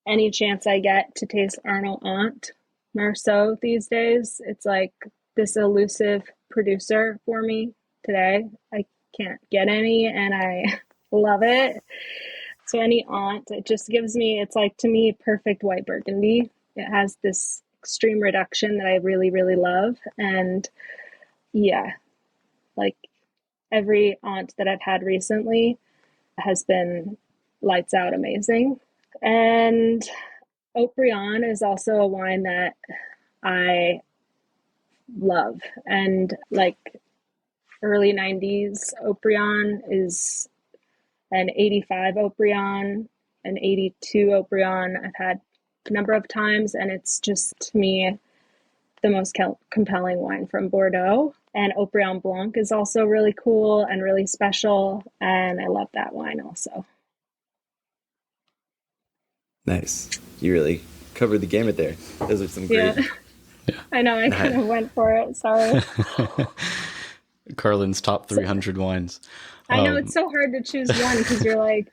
any chance I get to taste Arnaud Ant Marceau these days. It's like this elusive producer for me today. I can't get any, and I love it. So any Ant, it just gives me, it's like, to me, perfect white Burgundy. It has this extreme reduction that I really, really love. And yeah, like every Ant that I've had recently has been lights out amazing. And Haut-Brion is also a wine that I love. And like early 90s Haut-Brion is an 85 Haut-Brion, an 82 Haut-Brion I've had a number of times, and it's just, to me, the most compelling wine from Bordeaux. And Haut-Brion Blanc is also really cool and really special, and I love that wine also. Nice. You really covered the gamut there. Those are some great... Yeah. I know, I kind of went for it. Sorry. Carlin's top 300 wines. I know, it's so hard to choose one because you're like,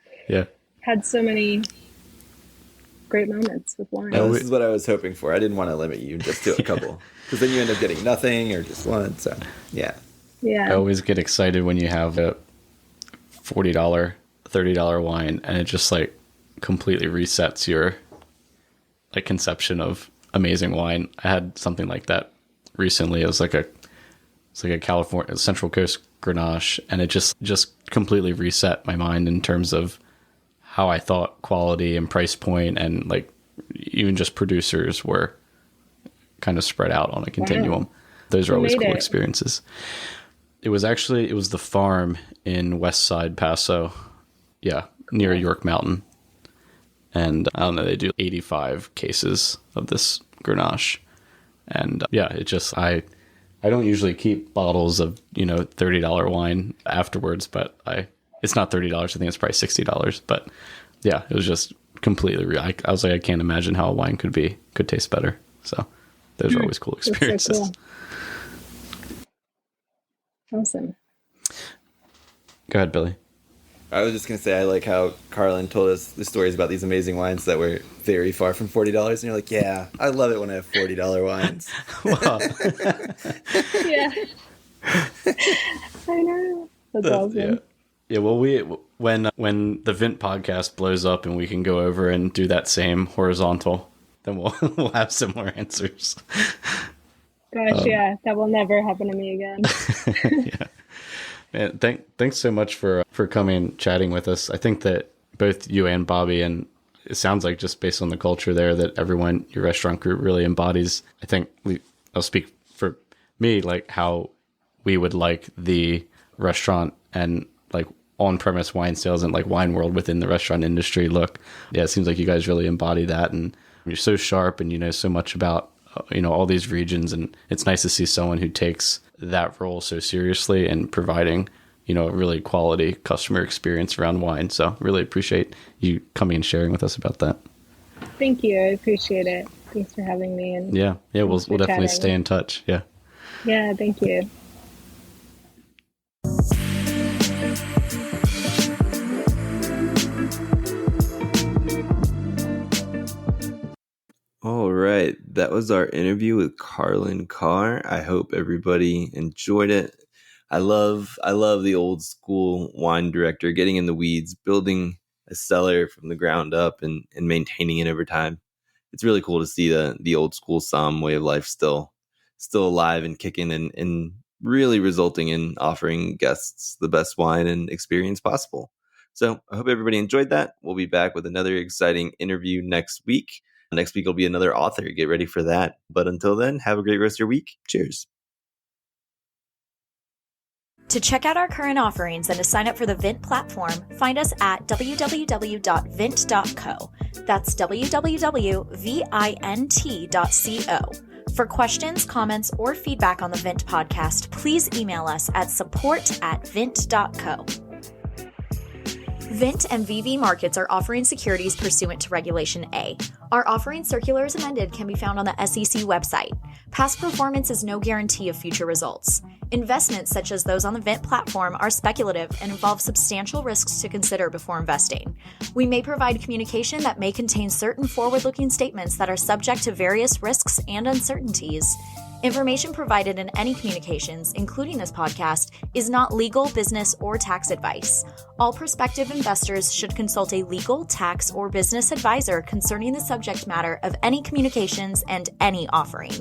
had so many great moments with wine. No, this is what I was hoping for. I didn't want to limit you just to a couple, because then you end up getting nothing or just one. So, yeah. I always get excited when you have a $40, $30 wine, and it just like completely resets your like conception of amazing wine. I had something like that recently. It was like a California Central Coast Grenache, and it just completely reset my mind in terms of how I thought quality and price point, and like even just producers were kind of spread out on a continuum. Wow. Those are always cool experiences. It was the farm in West Side Paso, near York Mountain. And I don't know, they do 85 cases of this Grenache. And it just, I don't usually keep bottles of, $30 wine afterwards, but it's not $30. I think it's probably $60. But yeah, it was just completely I was like, I can't imagine how a wine could taste better. So those are always cool experiences. So cool. Awesome. Go ahead, Billy. I was just going to say, I like how Carlin told us the stories about these amazing wines that were very far from $40. And you're like, yeah, I love it when I have $40 wines. Yeah. I know. That's awesome. Yeah. Well, when the Vint podcast blows up and we can go over and do that same horizontal, then we'll have similar answers. Gosh, that will never happen to me again. Yeah. Man, thanks so much for coming and chatting with us. I think that both you and Bobby, and it sounds like just based on the culture there, that everyone, your restaurant group really embodies. I think I'll speak for me like how we would like the restaurant and like on-premise wine sales and like wine world within the restaurant industry look. Yeah, it seems like you guys really embody that, and you're so sharp and you know so much about all these regions, and it's nice to see someone who takes that role so seriously and providing a really quality customer experience around wine. So really appreciate you coming and sharing with us about that. Thank you. I appreciate it. Thanks for having me. And yeah, we'll definitely stay in touch. Yeah. Yeah, thank you. All right, that was our interview with Carlin Karr. I hope everybody enjoyed it. I love the old school wine director getting in the weeds, building a cellar from the ground up and maintaining it over time. It's really cool to see the old school Somm way of life still alive and kicking and really resulting in offering guests the best wine and experience possible. So I hope everybody enjoyed that. We'll be back with another exciting interview next week. Next week will be another author. Get ready for that. But until then, have a great rest of your week. Cheers. To check out our current offerings and to sign up for the Vint platform, find us at www.vint.co. That's www.vint.co. For questions, comments, or feedback on the Vint podcast, please email us at support@vint.co. Vint and VV Markets are offering securities pursuant to Regulation A. Our offering circular as amended can be found on the SEC website. Past performance is no guarantee of future results. Investments such as those on the Vint platform are speculative and involve substantial risks to consider before investing. We may provide communication that may contain certain forward-looking statements that are subject to various risks and uncertainties. Information provided in any communications, including this podcast, is not legal, business, or tax advice. All prospective investors should consult a legal, tax, or business advisor concerning the subject matter of any communications and any offering.